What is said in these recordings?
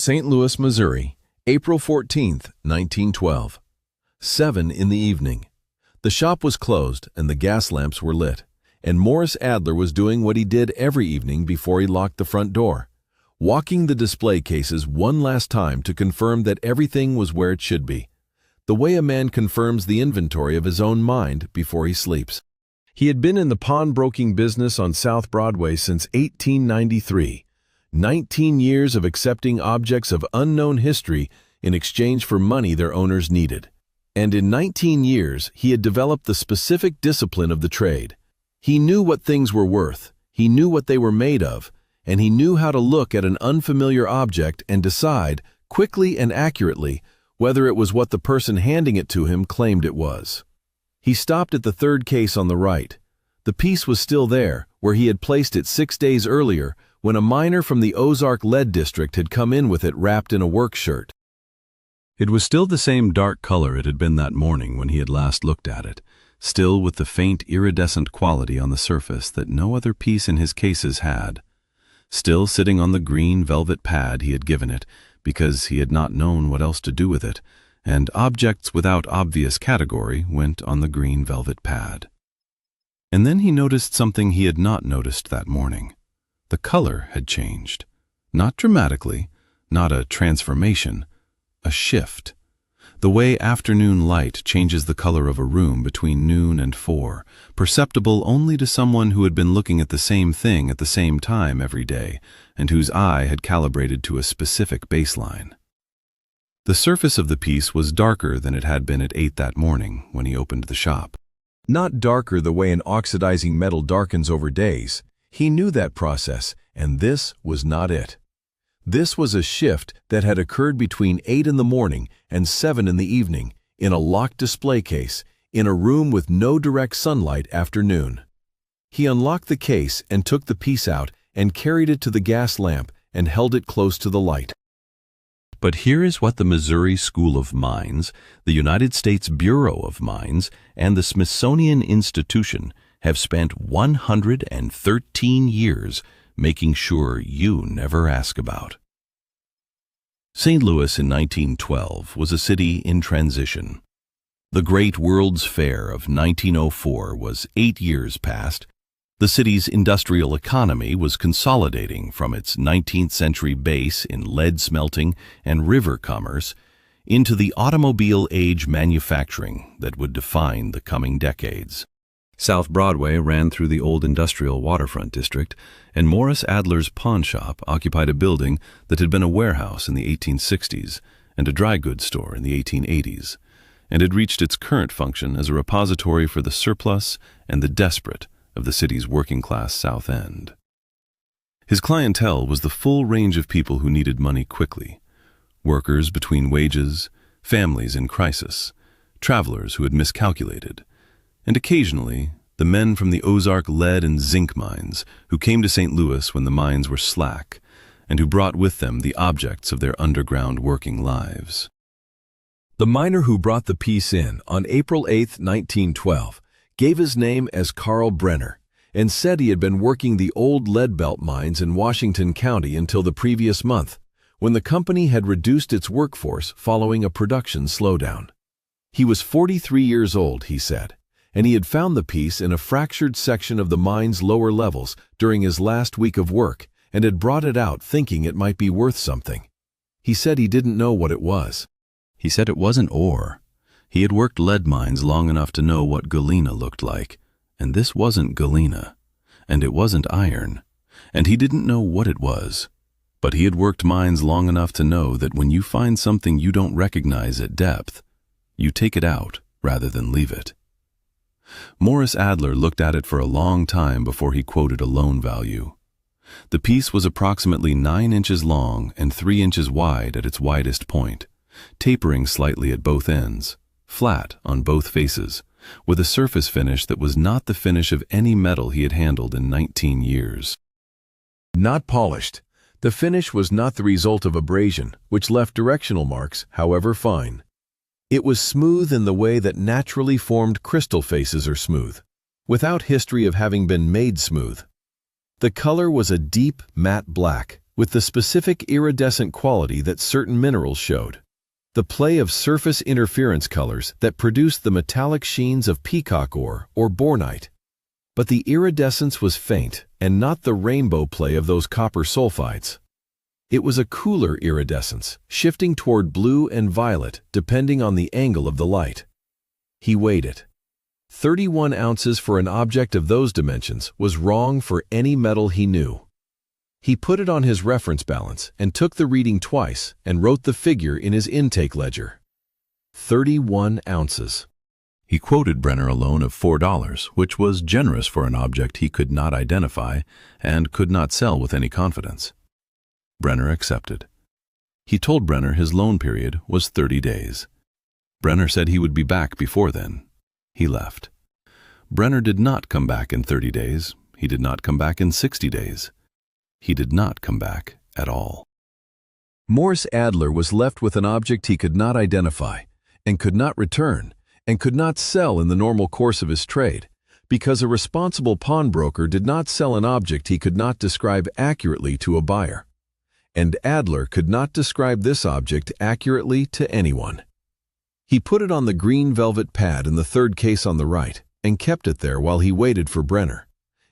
St. Louis, Missouri, April 14th, 1912. 7 in the evening. The shop was closed and the gas lamps were lit, and Morris Adler was doing what he did every evening before he locked the front door, walking the display cases one last time to confirm that everything was where it should be, the way a man confirms the inventory of his own mind before he sleeps. He had been in the pawnbroking business on South Broadway since 1893, 19 years of accepting objects of unknown history in exchange for money their owners needed. And in 19 years, he had developed the specific discipline of the trade. He knew what things were worth, he knew what they were made of, and he knew how to look at an unfamiliar object and decide, quickly and accurately, whether it was what the person handing it to him claimed it was. He stopped at the third case on the right. The piece was still there, where he had placed it 6 days earlier, when a miner from the Ozark Lead District had come in with it wrapped in a work shirt. It was still the same dark color it had been that morning when he had last looked at it, still with the faint iridescent quality on the surface that no other piece in his cases had. Still sitting on the green velvet pad he had given it, because he had not known what else to do with it, and objects without obvious category went on the green velvet pad. And then he noticed something he had not noticed that morning. The color had changed. Not dramatically, not a transformation, a shift. The way afternoon light changes the color of a room between noon and 4, perceptible only to someone who had been looking at the same thing at the same time every day, and whose eye had calibrated to a specific baseline. The surface of the piece was darker than it had been at 8 that morning when he opened the shop. Not darker the way an oxidizing metal darkens over days. He knew that process, and this was not it. This was a shift that had occurred between 8 in the morning and 7 in the evening, in a locked display case, in a room with no direct sunlight after noon. He unlocked the case and took the piece out and carried it to the gas lamp and held it close to the light. But here is what the Missouri School of Mines, the United States Bureau of Mines, and the Smithsonian Institution have spent 113 years making sure you never ask about. St. Louis in 1912 was a city in transition. The Great World's Fair of 1904 was 8 years past. The city's industrial economy was consolidating from its 19th century base in lead smelting and river commerce into the automobile age manufacturing that would define the coming decades. South Broadway ran through the old industrial waterfront district, and Morris Adler's pawn shop occupied a building that had been a warehouse in the 1860s and a dry goods store in the 1880s, and had reached its current function as a repository for the surplus and the desperate of the city's working-class South End. His clientele was the full range of people who needed money quickly: workers between wages, families in crisis, travelers who had miscalculated, and occasionally the men from the Ozark lead and zinc mines who came to St. Louis when the mines were slack and who brought with them the objects of their underground working lives. The miner who brought the piece in on April 8, 1912, gave his name as Carl Brenner and said he had been working the old lead belt mines in Washington County until the previous month, when the company had reduced its workforce following a production slowdown. He was 43 years old, he said, and he had found the piece in a fractured section of the mine's lower levels during his last week of work and had brought it out thinking it might be worth something. He said he didn't know what it was. He said it wasn't ore. He had worked lead mines long enough to know what galena looked like, and this wasn't galena, and it wasn't iron, and he didn't know what it was. But he had worked mines long enough to know that when you find something you don't recognize at depth, you take it out rather than leave it. Morris Adler looked at it for a long time before he quoted a loan value. The piece was approximately 9 inches long and 3 inches wide at its widest point, tapering slightly at both ends, flat on both faces, with a surface finish that was not the finish of any metal he had handled in 19 years. Not polished. The finish was not the result of abrasion, which left directional marks, however fine. It was smooth in the way that naturally formed crystal faces are smooth, without history of having been made smooth. The color was a deep, matte black, with the specific iridescent quality that certain minerals showed. The play of surface interference colors that produced the metallic sheens of peacock ore or bornite. But the iridescence was faint and not the rainbow play of those copper sulfides. It was a cooler iridescence, shifting toward blue and violet depending on the angle of the light. He weighed it. 31 ounces for an object of those dimensions was wrong for any metal he knew. He put it on his reference balance and took the reading twice and wrote the figure in his intake ledger. 31 ounces. He quoted Brenner a loan of $4, which was generous for an object he could not identify and could not sell with any confidence. Brenner accepted. He told Brenner his loan period was 30 days. Brenner said he would be back before then. He left. Brenner did not come back in 30 days. He did not come back in 60 days. He did not come back at all. Morris Adler was left with an object he could not identify and could not return and could not sell in the normal course of his trade because a responsible pawnbroker did not sell an object he could not describe accurately to a buyer. And Adler could not describe this object accurately to anyone. He put it on the green velvet pad in the third case on the right and kept it there while he waited for Brenner.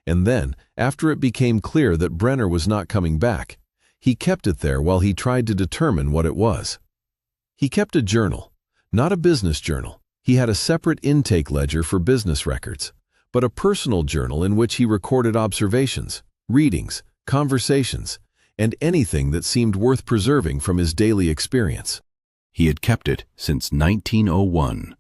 And then, after it became clear that Brenner was not coming back, he kept it there while he tried to determine what it was. He kept a journal, not a business journal. He had a separate intake ledger for business records, but a personal journal in which he recorded observations, readings, conversations, and anything that seemed worth preserving from his daily experience. He had kept it since 1901.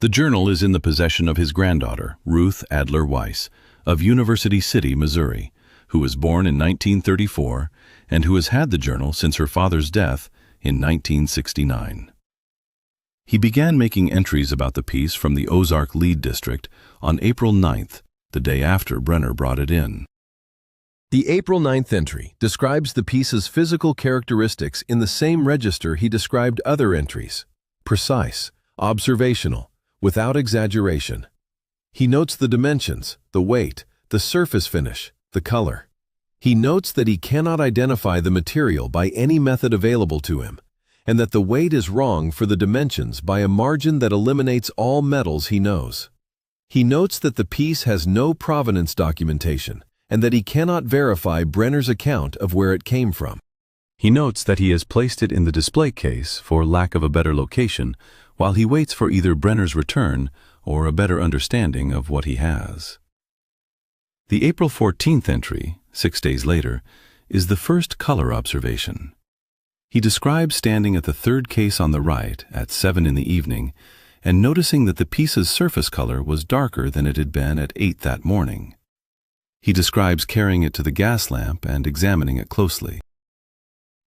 The journal is in the possession of his granddaughter, Ruth Adler Weiss, of University City, Missouri, who was born in 1934 and who has had the journal since her father's death in 1969. He began making entries about the piece from the Ozark Lead District on April 9th, the day after Brenner brought it in. The April 9th entry describes the piece's physical characteristics in the same register he described other entries: precise, observational, without exaggeration. He notes the dimensions, the weight, the surface finish, the color. He notes that he cannot identify the material by any method available to him, and that the weight is wrong for the dimensions by a margin that eliminates all metals he knows. He notes that the piece has no provenance documentation, and that he cannot verify Brenner's account of where it came from. He notes that he has placed it in the display case for lack of a better location while he waits for either Brenner's return or a better understanding of what he has. The April 14th entry, 6 days later, is the first color observation. He describes standing at the third case on the right at 7 in the evening and noticing that the piece's surface color was darker than it had been at 8 that morning. He describes carrying it to the gas lamp and examining it closely.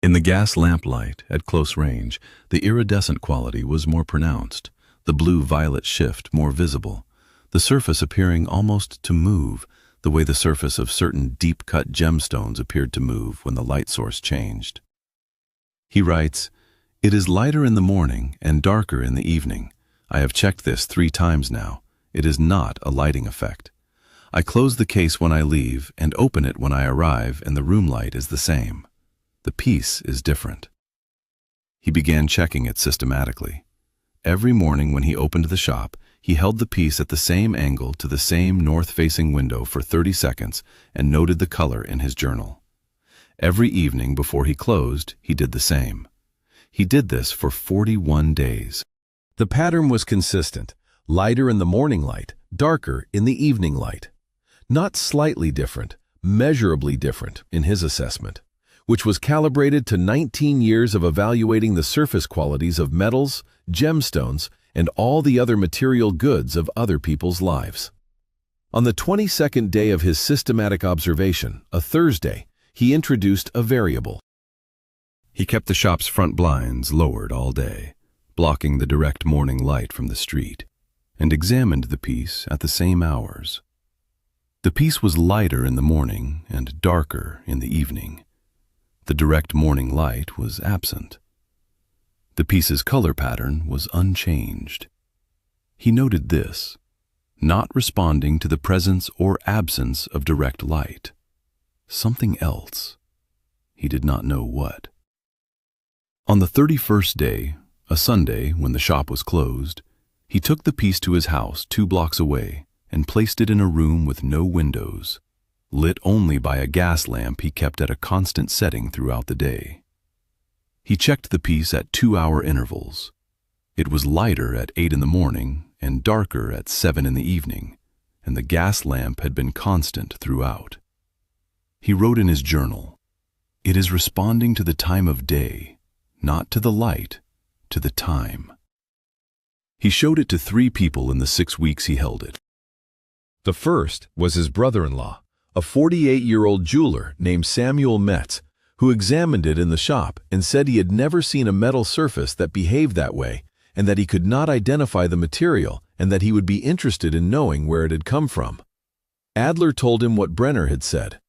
In the gas lamp light, at close range, the iridescent quality was more pronounced, the blue-violet shift more visible, the surface appearing almost to move, the way the surface of certain deep-cut gemstones appeared to move when the light source changed. He writes, "It is lighter in the morning and darker in the evening. I have checked this 3 times now. It is not a lighting effect. I close the case when I leave and open it when I arrive, and the room light is the same. The piece is different." He began checking it systematically. Every morning when he opened the shop, he held the piece at the same angle to the same north-facing window for 30 seconds and noted the color in his journal. Every evening before he closed, he did the same. He did this for 41 days. The pattern was consistent, lighter in the morning light, darker in the evening light. Not slightly different, measurably different in his assessment, which was calibrated to 19 years of evaluating the surface qualities of metals, gemstones, and all the other material goods of other people's lives. On the 22nd day of his systematic observation, a Thursday, he introduced a variable. He kept the shop's front blinds lowered all day, blocking the direct morning light from the street, and examined the piece at the same hours. The piece was lighter in the morning and darker in the evening. The direct morning light was absent. The piece's color pattern was unchanged. He noted this: not responding to the presence or absence of direct light. Something else. he did not know what. On the 31st day, a Sunday when the shop was closed, he took the piece to his house 2 blocks away and placed it in a room with no windows, lit only by a gas lamp he kept at a constant setting throughout the day. He checked the piece at 2-hour intervals. It was lighter at 8 in the morning and darker at 7 in the evening, and the gas lamp had been constant throughout. He wrote in his journal, "It is responding to the time of day, not to the light, to the time." He showed it to 3 people in the 6 weeks he held it. The first was his brother-in-law, a 48-year-old jeweler named Samuel Metz, who examined it in the shop and said he had never seen a metal surface that behaved that way, and that he could not identify the material, and that he would be interested in knowing where it had come from. Adler told him what Brenner had said.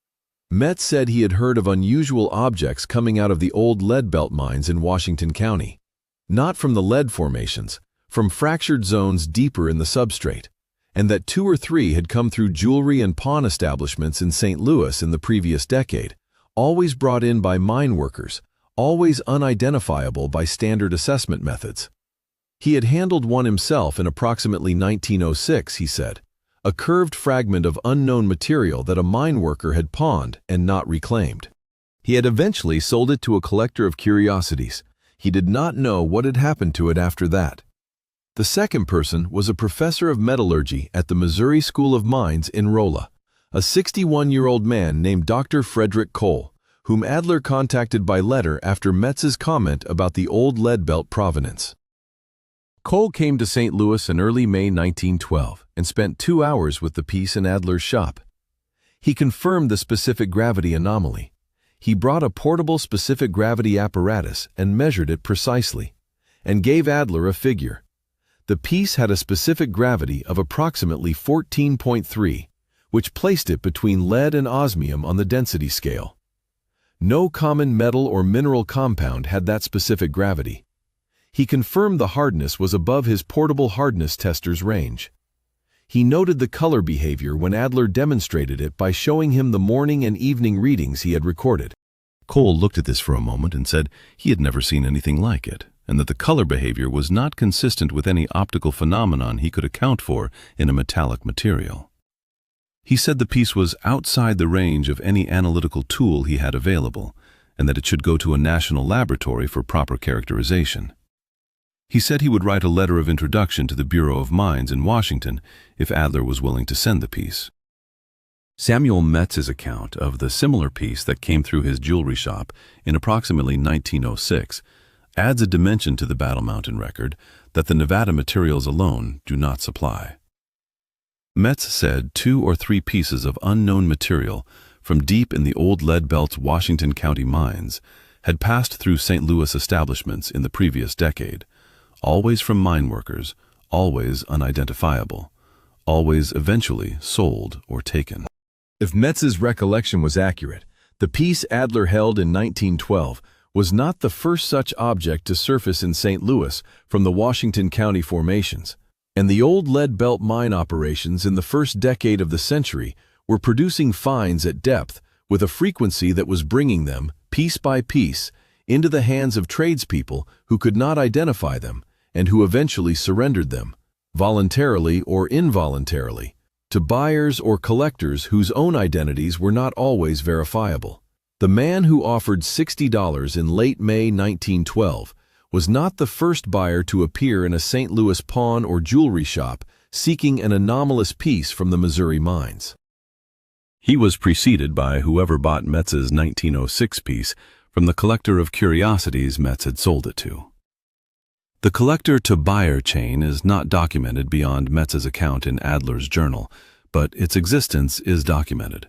Metz said he had heard of unusual objects coming out of the old lead belt mines in Washington County. Not from the lead formations, from fractured zones deeper in the substrate, and that 2 or 3 had come through jewelry and pawn establishments in St. Louis in the previous decade, always brought in by mine workers, always unidentifiable by standard assessment methods. He had handled one himself in approximately 1906, he said, a curved fragment of unknown material that a mine worker had pawned and not reclaimed. He had eventually sold it to a collector of curiosities. He did not know what had happened to it after that. The second person was a professor of metallurgy at the Missouri School of Mines in Rolla, a 61-year-old man named Dr. Frederick Cole, whom Adler contacted by letter after Metz's comment about the old lead belt provenance. Cole came to St. Louis in early May 1912 and spent 2 hours with the piece in Adler's shop. He confirmed the specific gravity anomaly. He brought a portable specific gravity apparatus and measured it precisely, and gave Adler a figure. The piece had a specific gravity of approximately 14.3, which placed it between lead and osmium on the density scale. No common metal or mineral compound had that specific gravity. He confirmed the hardness was above his portable hardness tester's range. He noted the color behavior when Adler demonstrated it by showing him the morning and evening readings he had recorded. Cole looked at this for a moment and said he had never seen anything like it, and that the color behavior was not consistent with any optical phenomenon he could account for in a metallic material. He said the piece was outside the range of any analytical tool he had available, and that it should go to a national laboratory for proper characterization. He said he would write a letter of introduction to the Bureau of Mines in Washington if Adler was willing to send the piece. Samuel Metz's account of the similar piece that came through his jewelry shop in approximately 1906 adds a dimension to the Battle Mountain record that the Nevada materials alone do not supply. Metz said 2 or 3 pieces of unknown material from deep in the old lead belt's Washington County mines had passed through St. Louis establishments in the previous decade, always from mine workers, always unidentifiable, always eventually sold or taken. If Metz's recollection was accurate, the piece Adler held in 1912 was not the first such object to surface in St. Louis from the Washington County formations, and the old lead belt mine operations in the first decade of the century were producing finds at depth with a frequency that was bringing them, piece by piece, into the hands of tradespeople who could not identify them and who eventually surrendered them, voluntarily or involuntarily, to buyers or collectors whose own identities were not always verifiable. The man who offered $60 in late May 1912 was not the first buyer to appear in a St. Louis pawn or jewelry shop seeking an anomalous piece from the Missouri mines. He was preceded by whoever bought Metz's 1906 piece from the collector of curiosities Metz had sold it to. The collector-to-buyer chain is not documented beyond Metz's account in Adler's journal, but its existence is documented.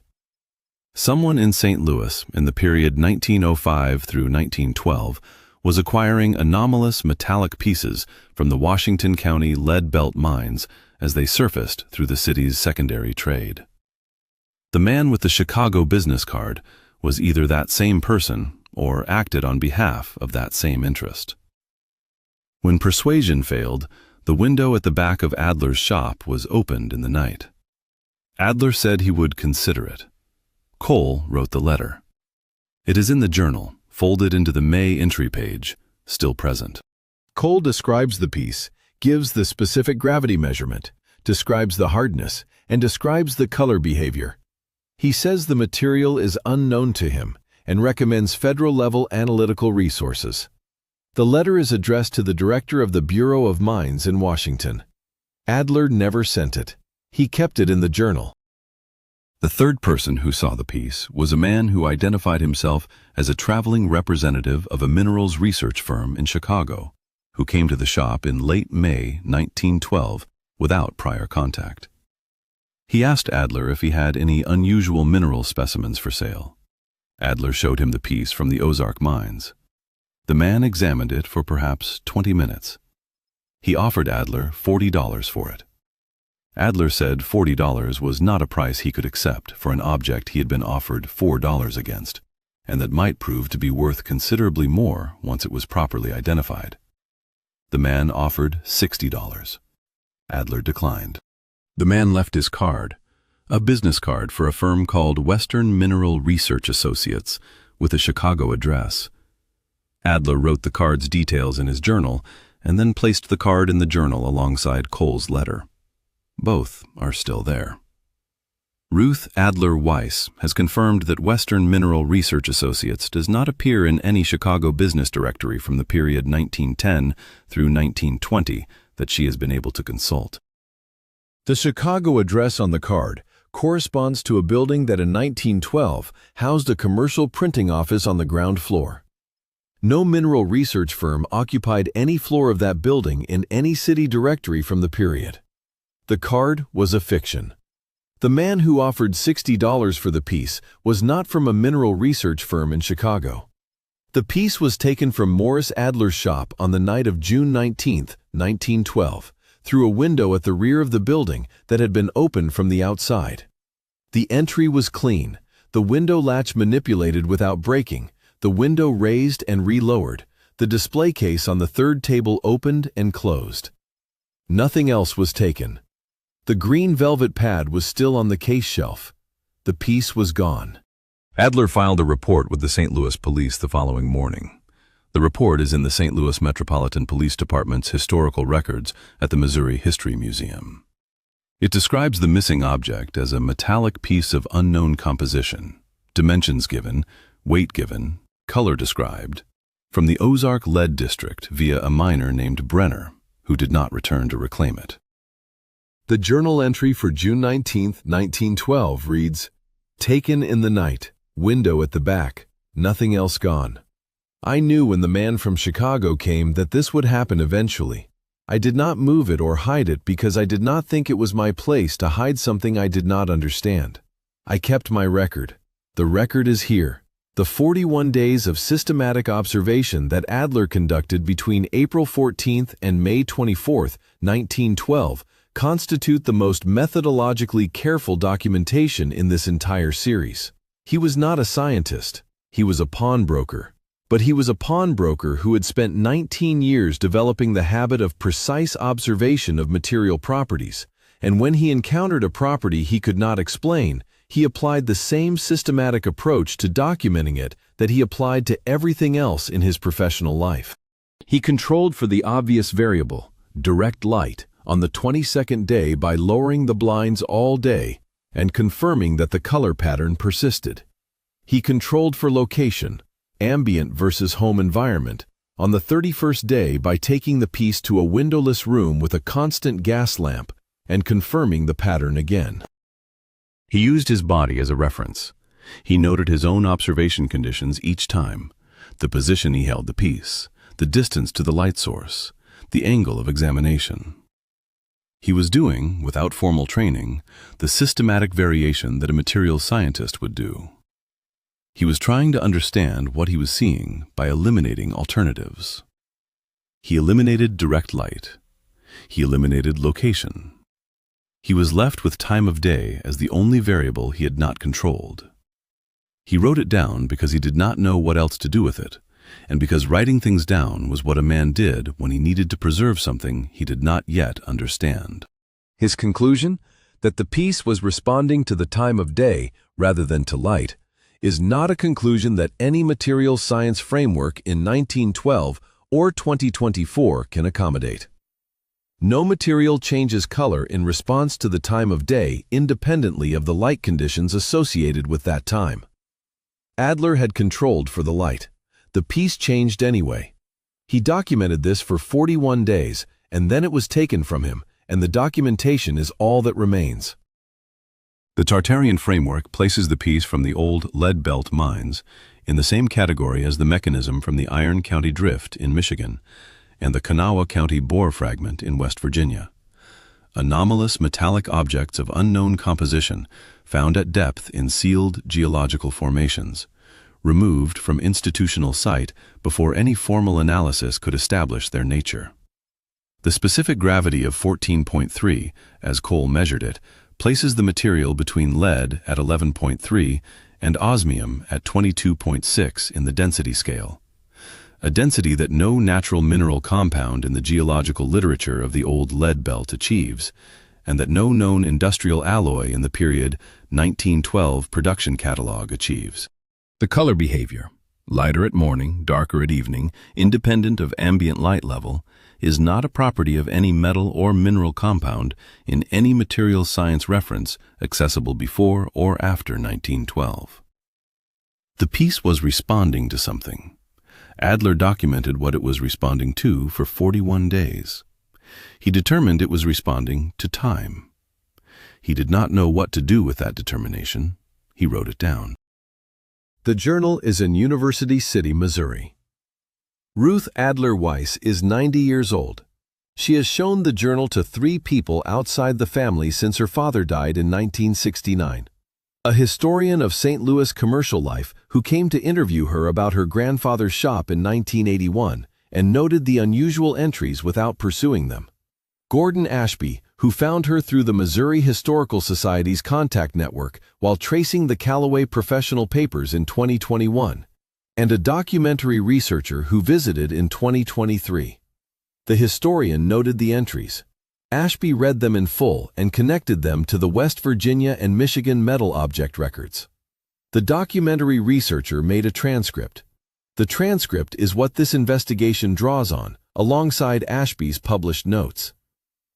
Someone in St. Louis in the period 1905 through 1912 was acquiring anomalous metallic pieces from the Washington County lead belt mines as they surfaced through the city's secondary trade. The man with the Chicago business card was either that same person or acted on behalf of that same interest. When persuasion failed, the window at the back of Adler's shop was opened in the night. Adler said he would consider it. Cole wrote the letter. It is in the journal, folded into the May entry page, still present. Cole describes the piece, gives the specific gravity measurement, describes the hardness, and describes the color behavior. He says the material is unknown to him and recommends federal-level analytical resources. The letter is addressed to the director of the Bureau of Mines in Washington. Adler never sent it. He kept it in the journal. The third person who saw the piece was a man who identified himself as a traveling representative of a minerals research firm in Chicago, who came to the shop in late May 1912 without prior contact. He asked Adler if he had any unusual mineral specimens for sale. Adler showed him the piece from the Ozark mines. The man examined it for perhaps 20 minutes. He offered Adler $40 for it. Adler said $40 was not a price he could accept for an object he had been offered $4 against, and that might prove to be worth considerably more once it was properly identified. The man offered $60. Adler declined. The man left his card, a business card for a firm called Western Mineral Research Associates, with a Chicago address. Adler wrote the card's details in his journal and then placed the card in the journal alongside Cole's letter. Both are still there. Ruth Adler Weiss has confirmed that Western Mineral Research Associates does not appear in any Chicago business directory from the period 1910 through 1920 that she has been able to consult. The Chicago address on the card corresponds to a building that in 1912 housed a commercial printing office on the ground floor. No mineral research firm occupied any floor of that building in any city directory from the period. The card was a fiction. The man who offered $60 for the piece was not from a mineral research firm in Chicago. The piece was taken from Morris Adler's shop on the night of June 19, 1912, through a window at the rear of the building that had been opened from the outside. The entry was clean, the window latch manipulated without breaking, the window raised and re-lowered, the display case on the third table opened and closed. Nothing else was taken. The green velvet pad was still on the case shelf. The piece was gone. Adler filed a report with the St. Louis Police the following morning. The report is in the St. Louis Metropolitan Police Department's historical records at the Missouri History Museum. It describes the missing object as a metallic piece of unknown composition, dimensions given, weight given, color described, from the Ozark Lead District via a miner named Brenner, who did not return to reclaim it. The journal entry for June 19, 1912 reads, "Taken in the night, window at the back, nothing else gone. I knew when the man from Chicago came that this would happen eventually. I did not move it or hide it because I did not think it was my place to hide something I did not understand. I kept my record. The record is here. The 41 days of systematic observation that Adler conducted between April 14th and May 24th, 1912, constitute the most methodologically careful documentation in this entire series. He was not a scientist. He was a pawnbroker. But he was a pawnbroker who had spent 19 years developing the habit of precise observation of material properties, and when he encountered a property he could not explain, he applied the same systematic approach to documenting it that he applied to everything else in his professional life. He controlled for the obvious variable, direct light, on the 22nd day by lowering the blinds all day and confirming that the color pattern persisted. He controlled for location, ambient versus home environment, on the 31st day by taking the piece to a windowless room with a constant gas lamp and confirming the pattern again. He used his body as a reference. He noted his own observation conditions each time, the position he held the piece, the distance to the light source, the angle of examination. He was doing, without formal training, the systematic variation that a materials scientist would do. He was trying to understand what he was seeing by eliminating alternatives. He eliminated direct light. He eliminated location. He was left with time of day as the only variable he had not controlled. He wrote it down because he did not know what else to do with it, and because writing things down was what a man did when he needed to preserve something he did not yet understand. His conclusion? That the piece was responding to the time of day rather than to light. is not a conclusion that any material science framework in 1912 or 2024 can accommodate. No material changes color in response to the time of day independently of the light conditions associated with that time. Adler had controlled for the light. The piece changed anyway. He documented this for 41 days, and then it was taken from him, and the documentation is all that remains. The Tartarian framework places the piece from the old lead belt mines in the same category as the mechanism from the Iron County Drift in Michigan and the Kanawha County Bohr fragment in West Virginia. Anomalous metallic objects of unknown composition found at depth in sealed geological formations, removed from institutional site before any formal analysis could establish their nature. The specific gravity of 14.3, as Cole measured it, places the material between lead at 11.3 and osmium at 22.6 in the density scale, a density that no natural mineral compound in the geological literature of the old lead belt achieves, and that no known industrial alloy in the period 1912 production catalog achieves. The color behavior, lighter at morning, darker at evening, independent of ambient light level, is not a property of any metal or mineral compound in any material science reference accessible before or after 1912. The piece was responding to something. Adler documented what it was responding to for 41 days. He determined it was responding to time. He did not know what to do with that determination. He wrote it down. The journal is in University City, Missouri. Ruth Adler Weiss is 90 years old. She has shown the journal to 3 people outside the family since her father died in 1969. A historian of St. Louis commercial life who came to interview her about her grandfather's shop in 1981 and noted the unusual entries without pursuing them. Gordon Ashby, who found her through the Missouri Historical Society's contact network while tracing the Callaway Professional Papers in 2021, and a documentary researcher who visited in 2023. The historian noted the entries. Ashby read them in full and connected them to the West Virginia and Michigan metal object records. The documentary researcher made a transcript. The transcript is what this investigation draws on, alongside Ashby's published notes.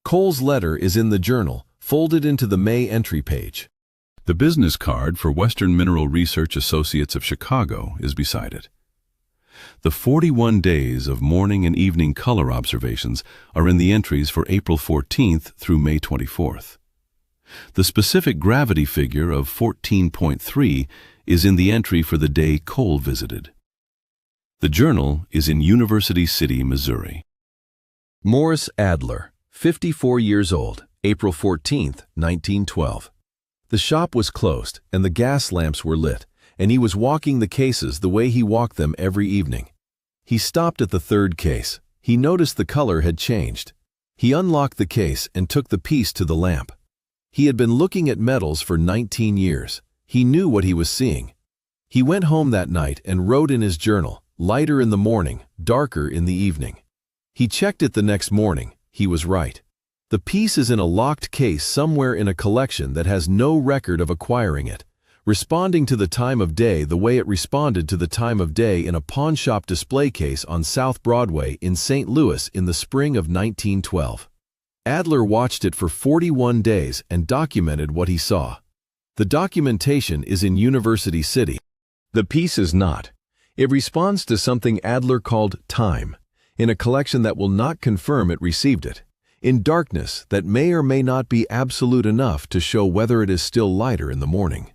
Cole's letter is in the journal, folded into the May entry page. The business card for Western Mineral Research Associates of Chicago is beside it. The 41 days of morning and evening color observations are in the entries for April 14th through May 24th. The specific gravity figure of 14.3 is in the entry for the day Cole visited. The journal is in University City, Missouri. Morris Adler, 54 years old, April 14th, 1912. The shop was closed and the gas lamps were lit, and he was walking the cases the way he walked them every evening. He stopped at the 3rd case. He noticed the color had changed. He unlocked the case and took the piece to the lamp. He had been looking at metals for 19 years. He knew what he was seeing. He went home that night and wrote in his journal, lighter in the morning, darker in the evening. He checked it the next morning. He was right. The piece is in a locked case somewhere in a collection that has no record of acquiring it, responding to the time of day the way it responded to the time of day in a pawnshop display case on South Broadway in St. Louis in the spring of 1912. Adler watched it for 41 days and documented what he saw. The documentation is in University City. The piece is not. It responds to something Adler called time, in a collection that will not confirm it received it, in darkness that may or may not be absolute enough to show whether it is still lighter in the morning.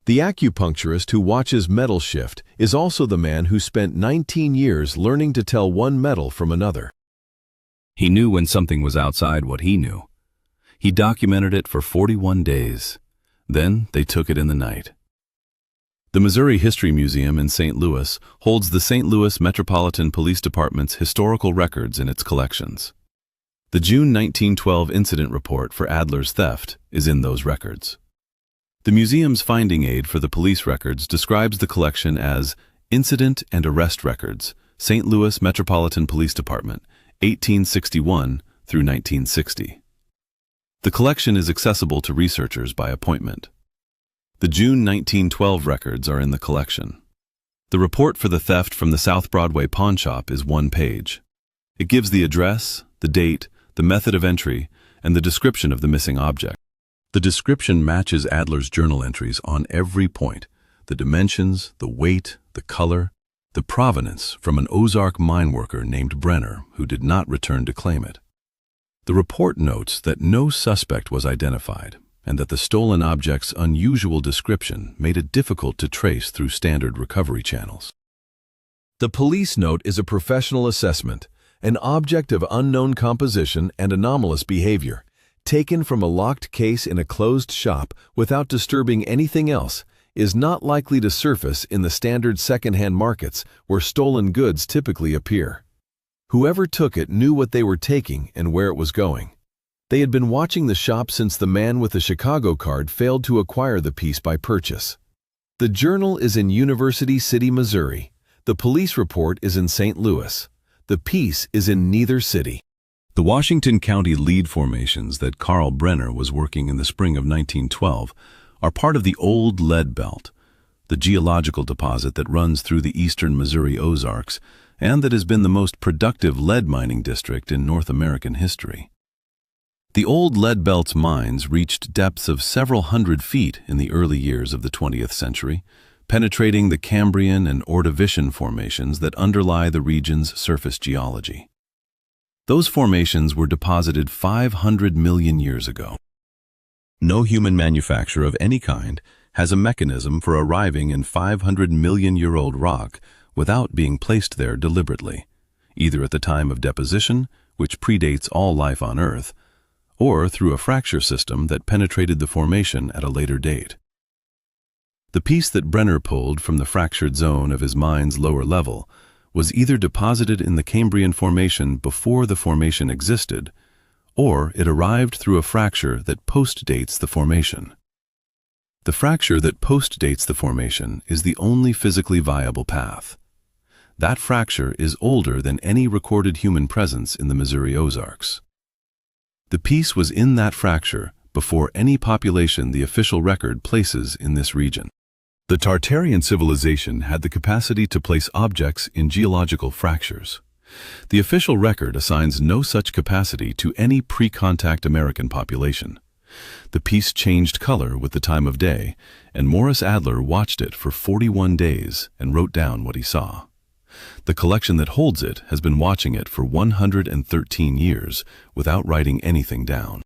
The acupuncturist who watches metal shift is also the man who spent 19 years learning to tell one metal from another. He knew when something was outside what he knew. He documented it for 41 days. Then they took it in the night. The Missouri History Museum in St. Louis holds the St. Louis Metropolitan Police Department's historical records in its collections. The June 1912 incident report for Adler's theft is in those records. The museum's finding aid for the police records describes the collection as Incident and Arrest Records, St. Louis Metropolitan Police Department, 1861 through 1960. The collection is accessible to researchers by appointment. The June 1912 records are in the collection. The report for the theft from the South Broadway pawn shop is 1 page. It gives the address, the date, the method of entry, and the description of the missing object. The description matches Adler's journal entries on every point: the dimensions, the weight, the color, the provenance from an Ozark mine worker named Brenner who did not return to claim it. The report notes that no suspect was identified and that the stolen object's unusual description made it difficult to trace through standard recovery channels. The police note is a professional assessment, an object of unknown composition and anomalous behavior, taken from a locked case in a closed shop without disturbing anything else, is not likely to surface in the standard second-hand markets where stolen goods typically appear. Whoever took it knew what they were taking and where it was going. They had been watching the shop since the man with the Chicago card failed to acquire the piece by purchase. The journal is in University City, Missouri. The police report is in St. Louis. The piece is in neither city. The Washington County lead formations that Carl Brenner was working in the spring of 1912 are part of the Old Lead Belt, the geological deposit that runs through the eastern Missouri Ozarks and that has been the most productive lead mining district in North American history. The Old Lead Belt's mines reached depths of several hundred feet in the early years of the 20th century, penetrating the Cambrian and Ordovician formations that underlie the region's surface geology. Those formations were deposited 500 million years ago. No human manufacture of any kind has a mechanism for arriving in 500 million-year-old rock without being placed there deliberately, either at the time of deposition, which predates all life on Earth, or through a fracture system that penetrated the formation at a later date. The piece that Brenner pulled from the fractured zone of his mine's lower level was either deposited in the Cambrian formation before the formation existed, or it arrived through a fracture that postdates the formation. The fracture that postdates the formation is the only physically viable path. That fracture is older than any recorded human presence in the Missouri Ozarks. The piece was in that fracture before any population the official record places in this region. The Tartarian civilization had the capacity to place objects in geological fractures. The official record assigns no such capacity to any pre-contact American population. The piece changed color with the time of day, and Morris Adler watched it for 41 days and wrote down what he saw. The collection that holds it has been watching it for 113 years without writing anything down.